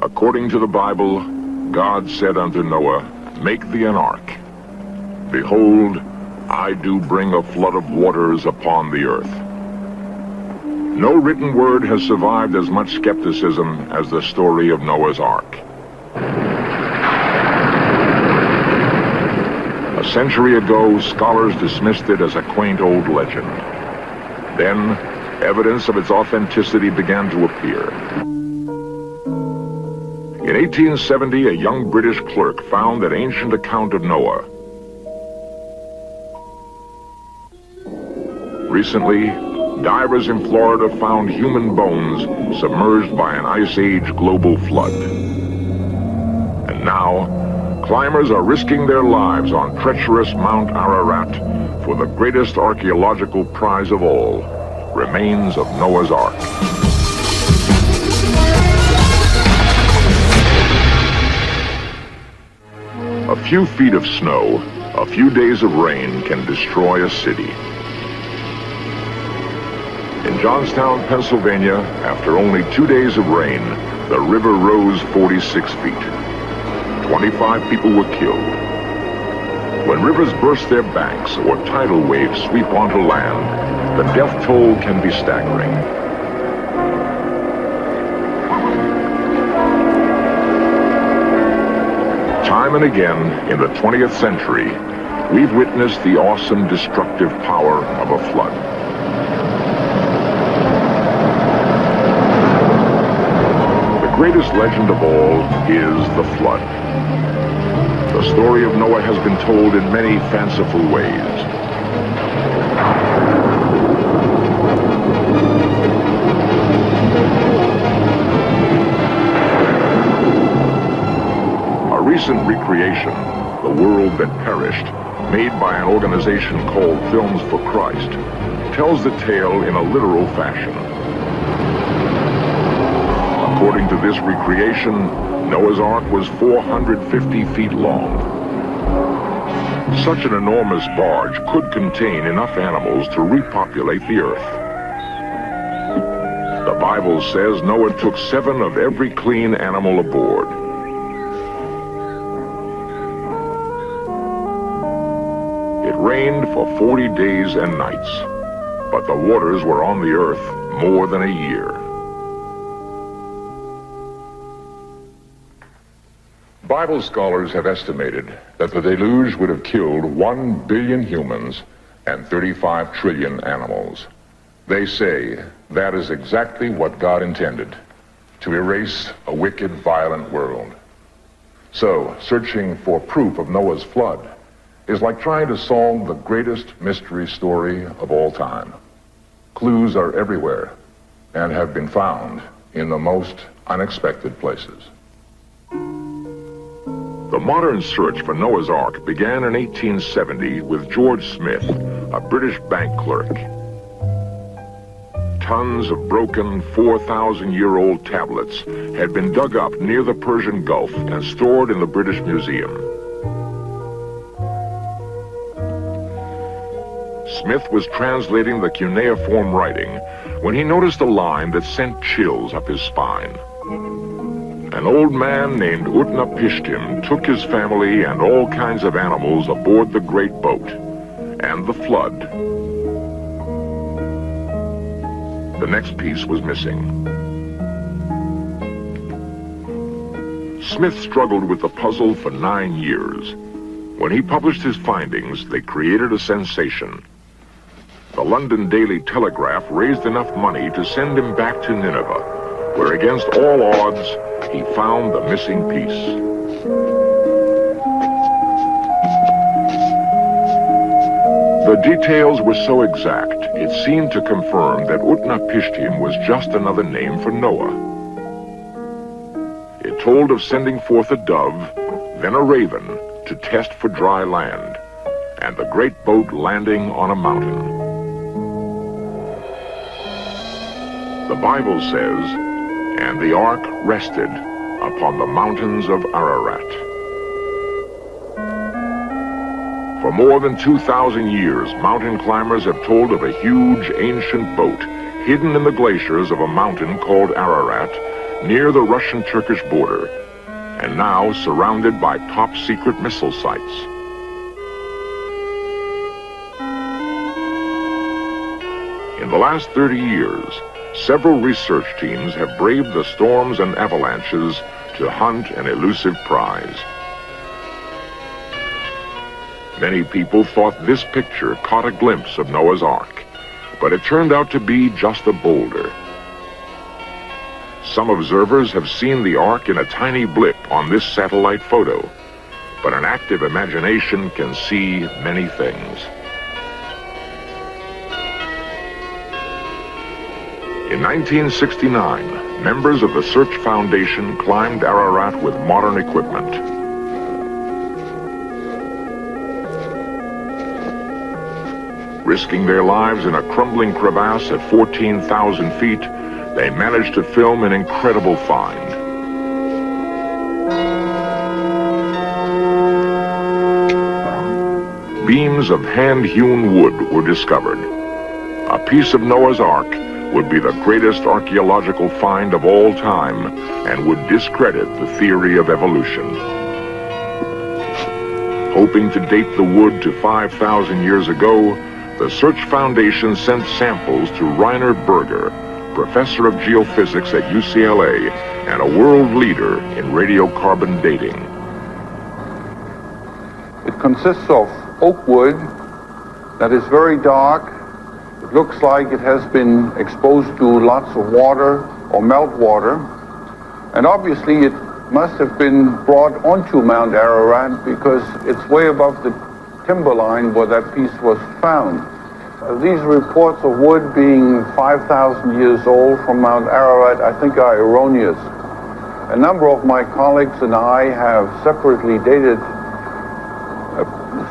According to the Bible, God said unto Noah, "Make thee an ark. Behold, I do bring a flood of waters upon the earth." No written word has survived as much skepticism as the story of Noah's Ark. A century ago, scholars dismissed it as a quaint old legend. Then, evidence of its authenticity began to appear. In 1870, a young British clerk found an ancient account of Noah. Recently, divers in Florida found human bones submerged by an Ice Age global flood. And now, climbers are risking their lives on treacherous Mount Ararat for the greatest archaeological prize of all, remains of Noah's Ark. A few feet of snow, a few days of rain can destroy a city. In Johnstown, Pennsylvania, after only 2 days of rain, the river rose 46 feet. 25 people were killed. When rivers burst their banks or tidal waves sweep onto land, the death toll can be staggering. Time and again, in the 20th century, we've witnessed the awesome destructive power of a flood. The greatest legend of all is the flood. The story of Noah has been told in many fanciful ways. A recent recreation, The World That Perished, made by an organization called Films for Christ, tells the tale in a literal fashion. According to this recreation, Noah's Ark was 450 feet long. Such an enormous barge could contain enough animals to repopulate the earth. The Bible says Noah took 7 of every clean animal aboard. It rained for 40 days and nights, but the waters were on the earth more than a year. Bible scholars have estimated that the deluge would have killed 1 billion humans and 35 trillion animals. They say that is exactly what God intended, to erase a wicked, violent world. So, searching for proof of Noah's flood is like trying to solve the greatest mystery story of all time. Clues are everywhere and have been found in the most unexpected places. The modern search for Noah's Ark began in 1870 with George Smith, a British bank clerk. Tons of broken 4,000-year-old tablets had been dug up near the Persian Gulf and stored in the British Museum. Smith was translating the cuneiform writing when he noticed a line that sent chills up his spine. An old man named Utnapishtim took his family and all kinds of animals aboard the great boat and the flood. The next piece was missing. Smith struggled with the puzzle for 9 years. When he published his findings, they created a sensation. The London Daily Telegraph raised enough money to send him back to Nineveh, where against all odds, he found the missing piece. The details were so exact, it seemed to confirm that Utnapishtim was just another name for Noah. It told of sending forth a dove, then a raven, to test for dry land, and the great boat landing on a mountain. The Bible says, "And the ark rested upon the mountains of Ararat." For more than 2,000 years, mountain climbers have told of a huge ancient boat hidden in the glaciers of a mountain called Ararat near the Russian-Turkish border, and now surrounded by top-secret missile sites. In the last 30 years, several research teams have braved the storms and avalanches to hunt an elusive prize. Many people thought this picture caught a glimpse of Noah's Ark, but it turned out to be just a boulder. Some observers have seen the Ark in a tiny blip on this satellite photo, but an active imagination can see many things. In 1969, members of the Search Foundation climbed Ararat with modern equipment. Risking their lives in a crumbling crevasse at 14,000 feet, they managed to film an incredible find. Beams of hand-hewn wood were discovered. A piece of Noah's Ark would be the greatest archaeological find of all time and would discredit the theory of evolution. Hoping to date the wood to 5,000 years ago, the Search Foundation sent samples to Rainer Berger, professor of geophysics at UCLA and a world leader in radiocarbon dating. It consists of oak wood that is very dark. It looks like it has been exposed to lots of water or meltwater. And obviously it must have been brought onto Mount Ararat because it's way above the timberline where that piece was found. These reports of wood being 5,000 years old from Mount Ararat, I think, are erroneous. A number of my colleagues and I have separately dated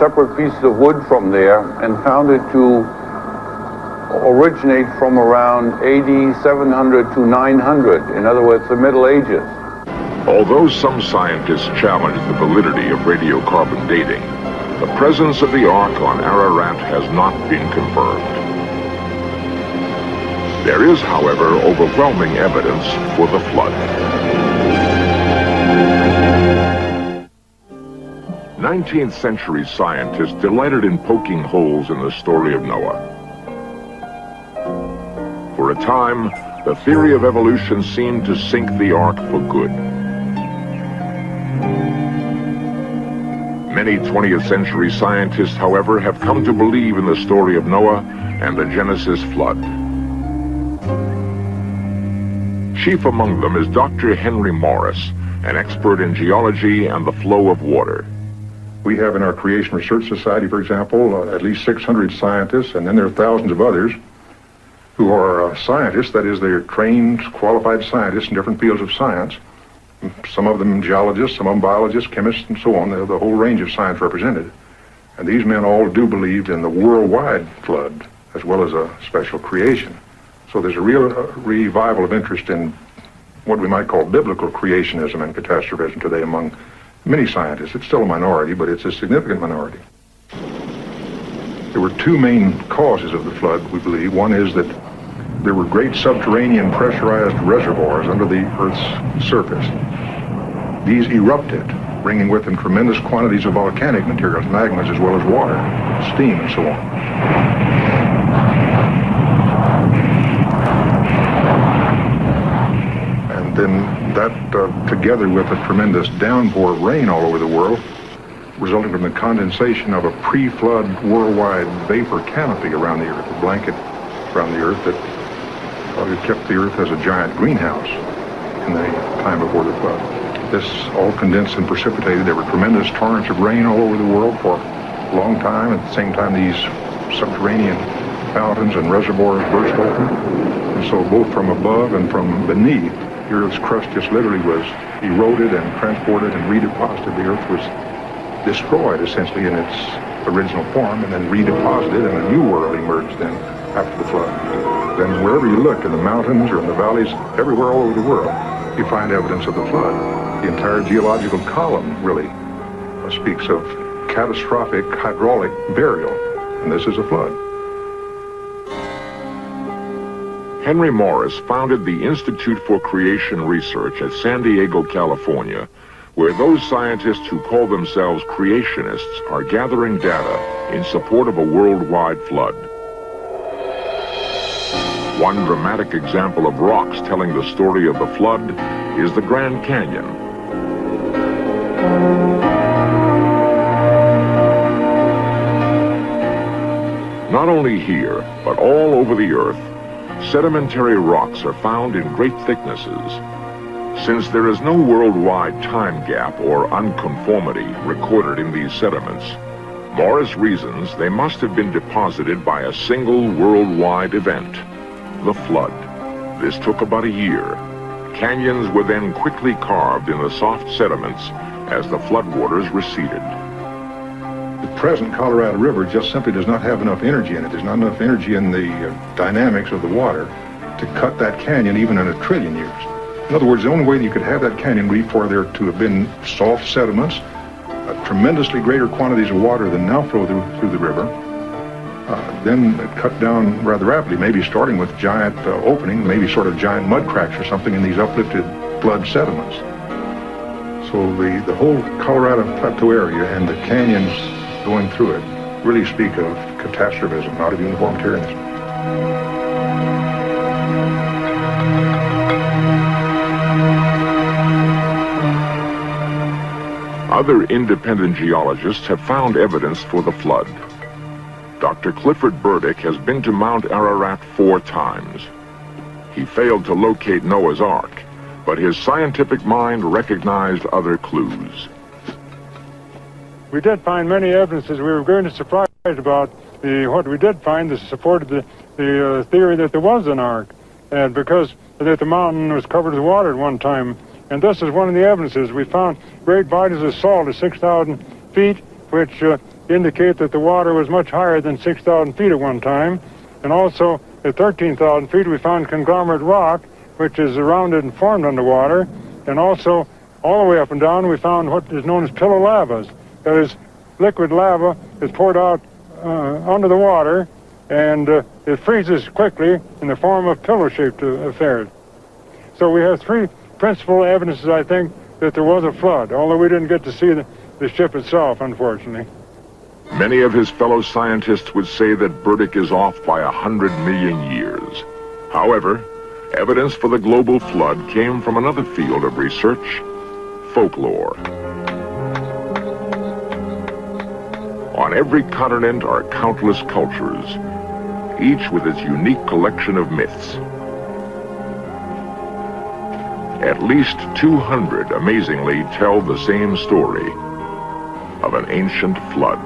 separate pieces of wood from there and found it to originate from around AD 700 to 900, in other words, the Middle Ages. Although some scientists challenge the validity of radiocarbon dating, the presence of the Ark on Ararat has not been confirmed. There is, however, overwhelming evidence for the flood. 19th century scientists delighted in poking holes in the story of Noah. For a time, the theory of evolution seemed to sink the Ark for good. Many 20th century scientists, however, have come to believe in the story of Noah and the Genesis flood. Chief among them is Dr. Henry Morris, an expert in geology and the flow of water. We have in our Creation Research Society, for example, at least 600 scientists, and then there are thousands of others who are scientists, that is, they're trained, qualified scientists in different fields of science. Some of them geologists, some of them biologists, chemists, and so on. The whole range of science represented. And these men all do believe in the worldwide flood, as well as a special creation. So there's a real revival of interest in what we might call biblical creationism and catastrophism today among many scientists. It's still a minority, but it's a significant minority. There were two main causes of the flood, we believe. One is that there were great subterranean pressurized reservoirs under the Earth's surface. These erupted, bringing with them tremendous quantities of volcanic materials, magmas, as well as water, steam, and so on. And then that, together with a tremendous downpour of rain all over the world, resulting from the condensation of a pre-flood worldwide vapor canopy around the Earth, a blanket around the Earth that kept the Earth as a giant greenhouse in the time before the flood. This all condensed and precipitated. There were tremendous torrents of rain all over the world for a long time. At the same time, these subterranean fountains and reservoirs burst open. And so both from above and from beneath, the Earth's crust just literally was eroded and transported and redeposited. The Earth was destroyed, essentially, in its original form, and then redeposited, and a new world emerged then after the flood. Then wherever you look, in the mountains or in the valleys, everywhere all over the world, you find evidence of the flood. The entire geological column really speaks of catastrophic hydraulic burial, and this is a flood. Henry Morris founded the Institute for Creation Research at San Diego, California, where those scientists who call themselves creationists are gathering data in support of a worldwide flood. One dramatic example of rocks telling the story of the flood is the Grand Canyon. Not only here, but all over the earth, sedimentary rocks are found in great thicknesses. Since there is no worldwide time gap or unconformity recorded in these sediments, Morris reasons they must have been deposited by a single worldwide event, the flood. This took about a year. Canyons were then quickly carved in the soft sediments as the floodwaters receded. The present Colorado River just simply does not have enough energy in it. There's not enough energy in the dynamics of the water to cut that canyon even in 1 trillion years. In other words, the only way that you could have that canyon would be for there to have been soft sediments, tremendously greater quantities of water than now flow through the river, then cut down rather rapidly, maybe starting with giant opening, maybe sort of giant mud cracks or something in these uplifted flood sediments. So the whole Colorado Plateau area and the canyons going through it really speak of catastrophism, not of uniformitarianism. Other independent geologists have found evidence for the flood. Dr. Clifford Burdick has been to Mount Ararat 4 times. He failed to locate Noah's Ark, but his scientific mind recognized other clues. We did find many evidences. We were very surprised about what we did find that supported the theory that there was an ark, and because that the mountain was covered with water at one time. And this is one of the evidences. We found great bodies of salt at 6,000 feet, which indicate that the water was much higher than 6,000 feet at one time. And also at 13,000 feet, we found conglomerate rock, which is rounded and formed underwater. And also, all the way up and down, we found what is known as pillow lavas. That is, liquid lava is poured out under the water, and it freezes quickly in the form of pillow-shaped affairs. So we have 3 principal evidences, I think, that there was a flood, although we didn't get to see the ship itself, unfortunately. Many of his fellow scientists would say that Burdick is off by 100 million years. However, evidence for the global flood came from another field of research, folklore. On every continent are countless cultures, each with its unique collection of myths. At least 200, amazingly, tell the same story of an ancient flood.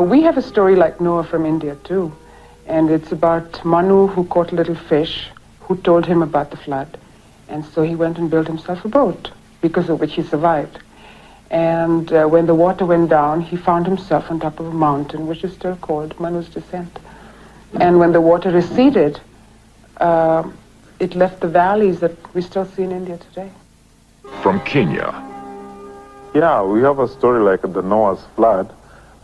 We have a story like Noah from India, too. And it's about Manu, who caught a little fish, who told him about the flood. And so he went and built himself a boat, because of which he survived. And when the water went down, he found himself on top of a mountain, which is still called Manu's Descent. And when the water receded, it left the valleys that we still see in India today. From Kenya. Yeah, we have a story like the Noah's flood,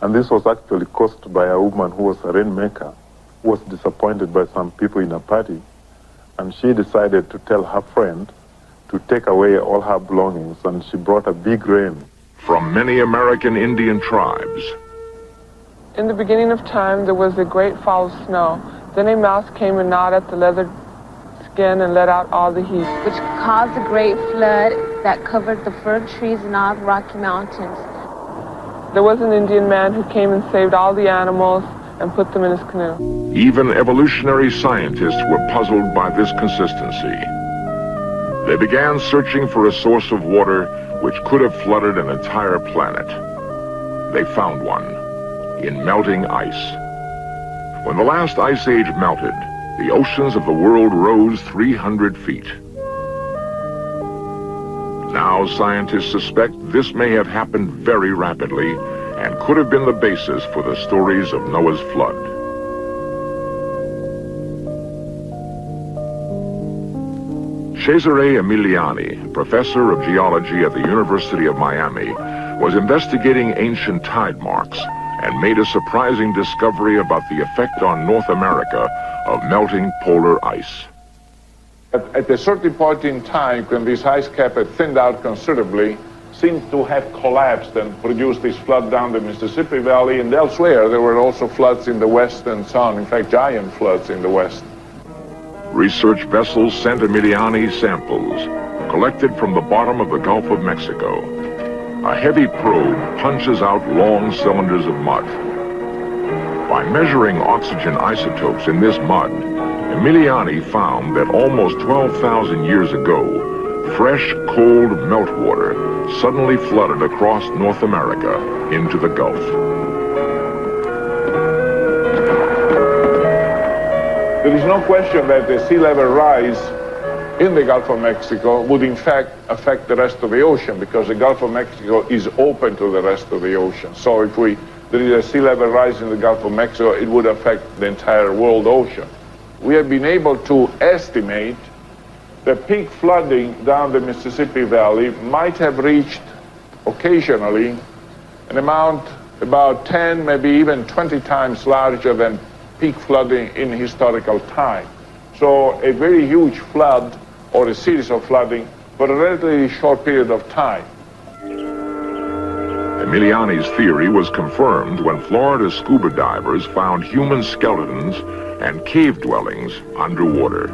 and this was actually caused by a woman who was a rainmaker, who was disappointed by some people in a party, and she decided to tell her friend to take away all her belongings, and she brought a big rain. From many American Indian tribes. In the beginning of time, there was a great fall of snow. Then a mouse came and gnawed at the leather skin and let out all the heat, which caused a great flood that covered the fir trees and all the Rocky Mountains. There was an Indian man who came and saved all the animals and put them in his canoe. Even evolutionary scientists were puzzled by this consistency. They began searching for a source of water which could have flooded an entire planet. They found one in melting ice. When the last ice age melted, the oceans of the world rose 300 feet. Now scientists suspect this may have happened very rapidly and could have been the basis for the stories of Noah's flood. Cesare Emiliani, professor of geology at the University of Miami, was investigating ancient tide marks and made a surprising discovery about the effect on North America of melting polar ice. At a certain point in time, when this ice cap had thinned out considerably, seemed to have collapsed and produced this flood down the Mississippi Valley, and elsewhere there were also floods in the west and so on, in fact giant floods in the west. Research vessels sent Emiliani samples collected from the bottom of the Gulf of Mexico. A heavy probe punches out long cylinders of mud. By measuring oxygen isotopes in this mud, Emiliani found that almost 12,000 years ago, fresh, cold meltwater suddenly flooded across North America into the Gulf. There is no question that the sea level rise in the Gulf of Mexico would in fact affect the rest of the ocean, because the Gulf of Mexico is open to the rest of the ocean. So if there is a sea level rise in the Gulf of Mexico, it would affect the entire world ocean. We have been able to estimate the peak flooding down the Mississippi Valley might have reached occasionally an amount about 10, maybe even 20 times larger than peak flooding in historical time. So a very huge flood or a series of flooding for a relatively short period of time. Emiliani's theory was confirmed when Florida scuba divers found human skeletons and cave dwellings underwater.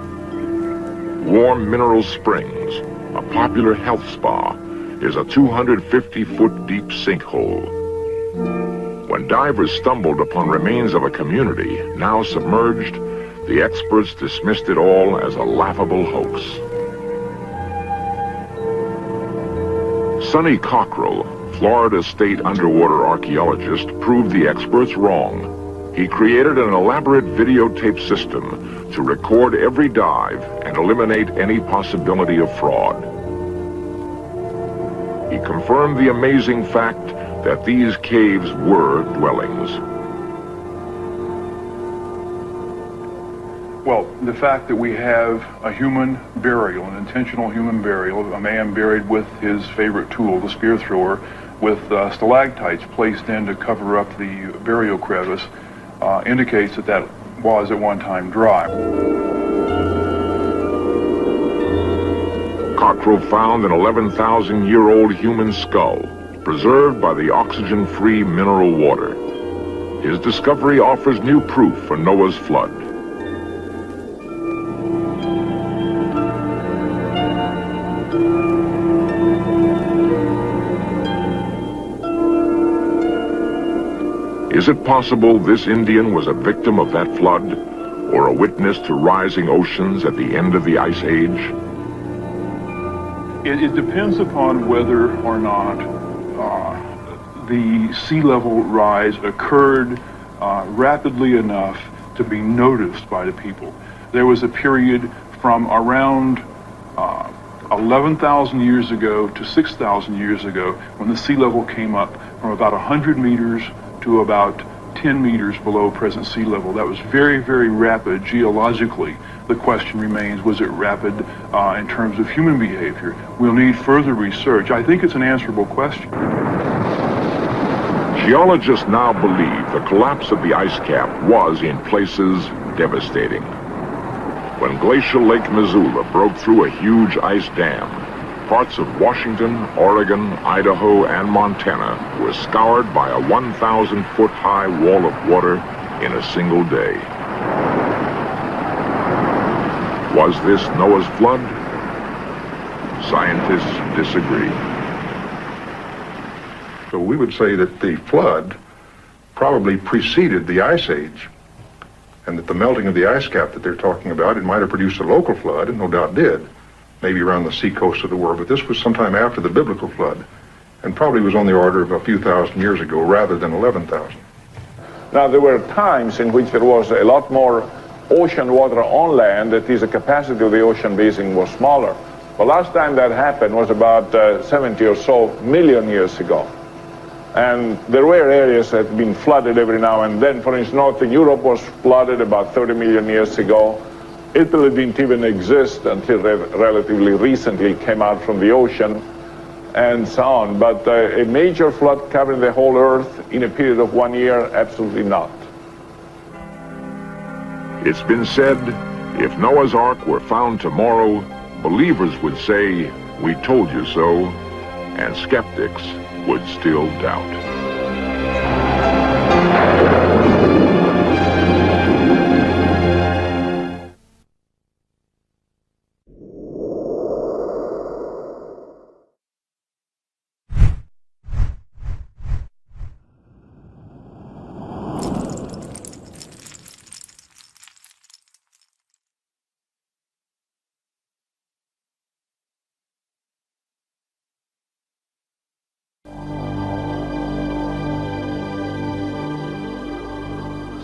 Warm Mineral Springs, a popular health spa, is a 250-foot deep sinkhole. When divers stumbled upon remains of a community now submerged, the experts dismissed it all as a laughable hoax. Sonny Cockrell, Florida State underwater archaeologist, proved the experts wrong. He created an elaborate videotape system to record every dive and eliminate any possibility of fraud. He confirmed the amazing fact that these caves were dwellings. Well, the fact that we have a human burial, an intentional human burial, a man buried with his favorite tool, the spear thrower, with stalactites placed in to cover up the burial crevice, indicates that that was at one time dry. Cockrell found an 11,000-year-old human skull, preserved by the oxygen-free mineral water. His discovery offers new proof for Noah's flood. Is it possible this Indian was a victim of that flood, or a witness to rising oceans at the end of the Ice Age? It depends upon whether or not the sea level rise occurred rapidly enough to be noticed by the people. There was a period from around 11,000 years ago to 6,000 years ago when the sea level came up from about 100 meters to about 10 meters below present sea level. That was very, very rapid geologically. The question remains, was it rapid in terms of human behavior? We'll need further research. I think it's an answerable question. Geologists now believe the collapse of the ice cap was, in places, devastating. When glacial Lake Missoula broke through a huge ice dam, parts of Washington, Oregon, Idaho, and Montana were scoured by a 1,000-foot-high wall of water in a single day. Was this Noah's flood? Scientists disagree. So we would say that the flood probably preceded the Ice Age, and that the melting of the ice cap that they're talking about, it might have produced a local flood, and no doubt did, maybe around the seacoast of the world, but this was sometime after the biblical flood, and probably was on the order of a few thousand years ago rather than 11,000. Now, there were times in which there was a lot more ocean water on land, that is, the capacity of the ocean basin was smaller. The last time that happened was about 70 or so million years ago. And there were areas that had been flooded every now and then. For instance, Northern Europe was flooded about 30 million years ago. Italy didn't even exist until relatively recently came out from the ocean, and so on. But a major flood covering the whole Earth in a period of 1 year, absolutely not. It's been said If Noah's Ark were found tomorrow, believers would say, "We told you so," and skeptics would still doubt.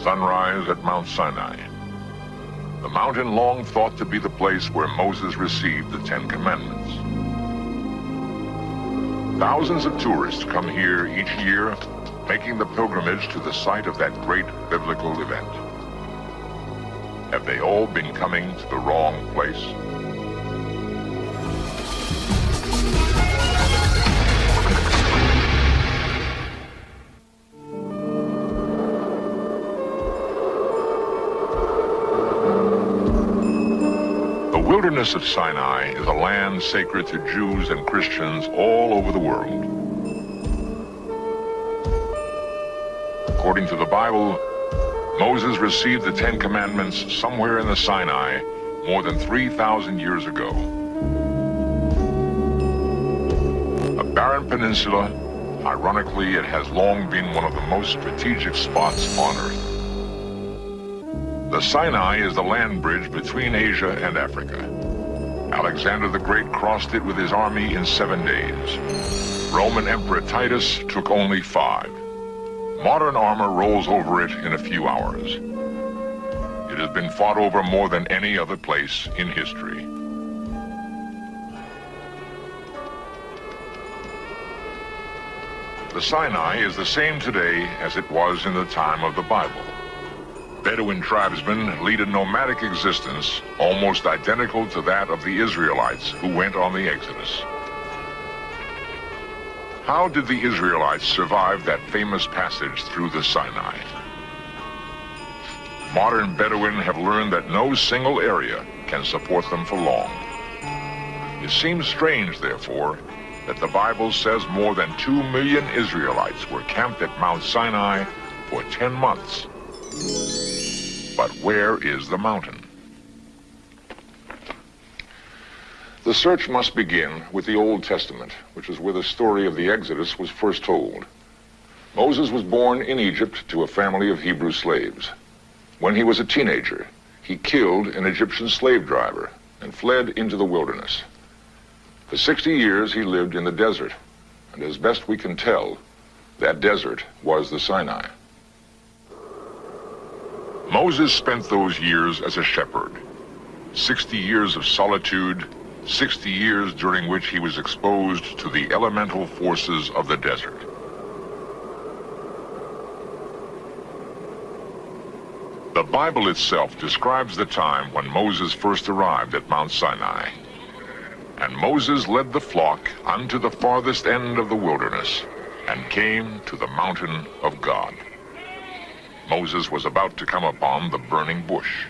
Sunrise at Mount Sinai. The mountain long thought to be the place where Moses received the Ten Commandments. Thousands of tourists come here each year, making the pilgrimage to the site of that great biblical event. Have they all been coming to the wrong place? The wilderness of Sinai is a land sacred to Jews and Christians all over the world. According to the Bible, Moses received the Ten Commandments somewhere in the Sinai more than 3,000 years ago. A barren peninsula, ironically, it has long been one of the most strategic spots on Earth. The Sinai is the land bridge between Asia and Africa. Alexander the Great crossed it with his army in 7 days. Roman Emperor Titus took only 5. Modern armor rolls over it in a few hours. It has been fought over more than any other place in history. The Sinai is the same today as it was in the time of the Bible. Bedouin tribesmen lead a nomadic existence almost identical to that of the Israelites who went on the Exodus. How did the Israelites survive that famous passage through the Sinai? Modern Bedouin have learned that no single area can support them for long. It seems strange, therefore, that the Bible says more than 2 million Israelites were camped at Mount Sinai for 10 months. But where is the mountain? The search must begin with the Old Testament, which is where the story of the Exodus was first told. Moses was born in Egypt to a family of Hebrew slaves. When he was a teenager, he killed an Egyptian slave driver and fled into the wilderness. For 60 years, he lived in the desert, and as best we can tell, that desert was the Sinai. Moses spent those years as a shepherd, 60 years of solitude, 60 years during which he was exposed to the elemental forces of the desert. The Bible itself describes the time when Moses first arrived at Mount Sinai. And Moses led the flock unto the farthest end of the wilderness and came to the mountain of God. Moses was about to come upon the burning bush.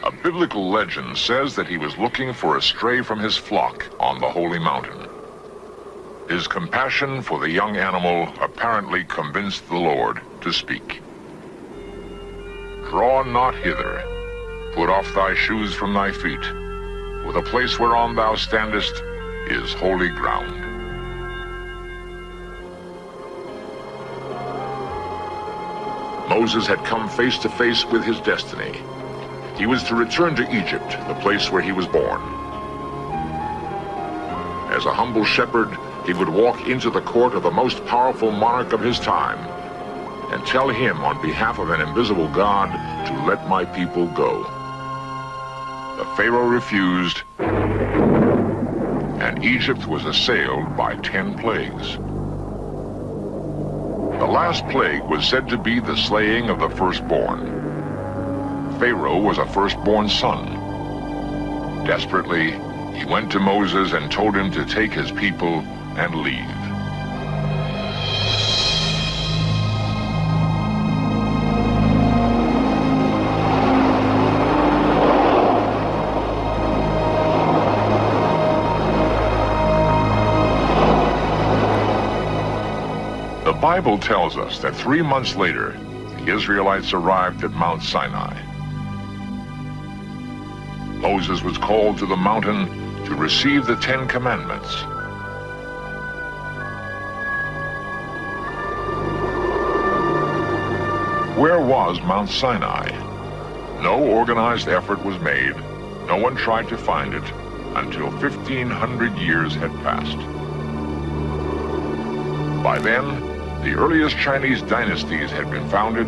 A biblical legend says that he was looking for a stray from his flock on the holy mountain. His compassion for the young animal apparently convinced the Lord to speak. Draw not hither, put off thy shoes from thy feet, for the place whereon thou standest is holy ground. Moses had come face to face with his destiny. He was to return to Egypt, the place where he was born. As a humble shepherd, he would walk into the court of the most powerful monarch of his time and tell him on behalf of an invisible God to let my people go. The Pharaoh refused, and Egypt was assailed by 10 plagues. The last plague was said to be the slaying of the firstborn. Pharaoh was a firstborn son. Desperately, he went to Moses and told him to take his people and leave. Bible tells us that 3 months later, the Israelites arrived at Mount Sinai. Moses was called to the mountain to receive the 10 Commandments. Where was Mount Sinai? No organized effort was made. No one tried to find it until 1,500 years had passed. By then, the earliest Chinese dynasties had been founded,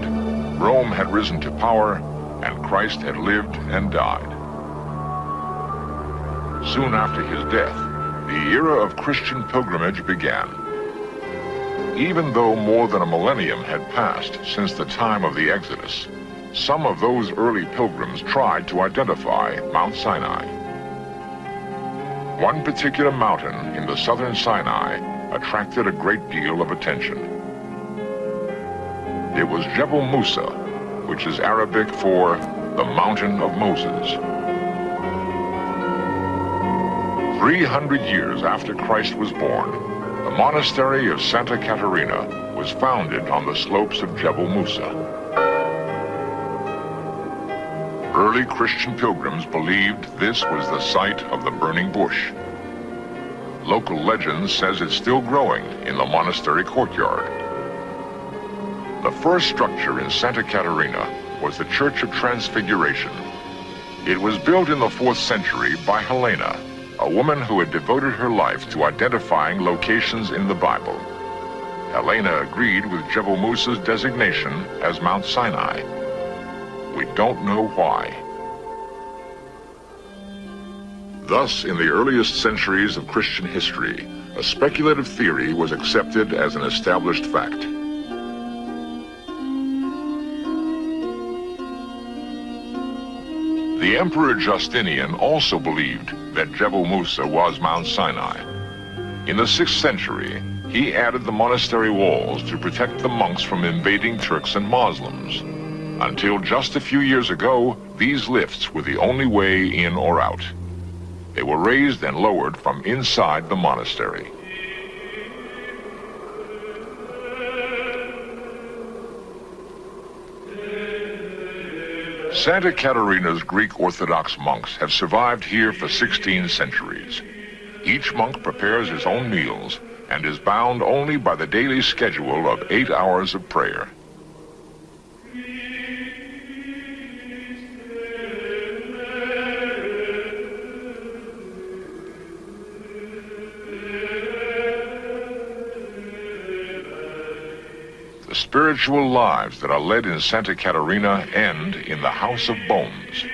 Rome had risen to power, and Christ had lived and died. Soon after his death, the era of Christian pilgrimage began. Even though more than a millennium had passed since the time of the Exodus, some of those early pilgrims tried to identify Mount Sinai. One particular mountain in the southern Sinai attracted a great deal of attention. It was Jebel Musa, which is Arabic for the Mountain of Moses. 300 years after Christ was born, the monastery of Santa Caterina was founded on the slopes of Jebel Musa. Early Christian pilgrims believed this was the site of the burning bush. Local legend says it's still growing in the monastery courtyard. The first structure in Santa Caterina was the Church of Transfiguration. It was built in the 4th century by Helena, a woman who had devoted her life to identifying locations in the Bible. Helena agreed with Jebel Musa's designation as Mount Sinai. We don't know why. Thus, in the earliest centuries of Christian history, a speculative theory was accepted as an established fact. The Emperor Justinian also believed that Jebel Musa was Mount Sinai. In the 6th century, he added the monastery walls to protect the monks from invading Turks and Muslims. Until just a few years ago, these lifts were the only way in or out. They were raised and lowered from inside the monastery. Santa Caterina's Greek Orthodox monks have survived here for 16 centuries. Each monk prepares his own meals and is bound only by the daily schedule of 8 hours of prayer. The spiritual lives that are led in Santa Caterina end in the House of Bones.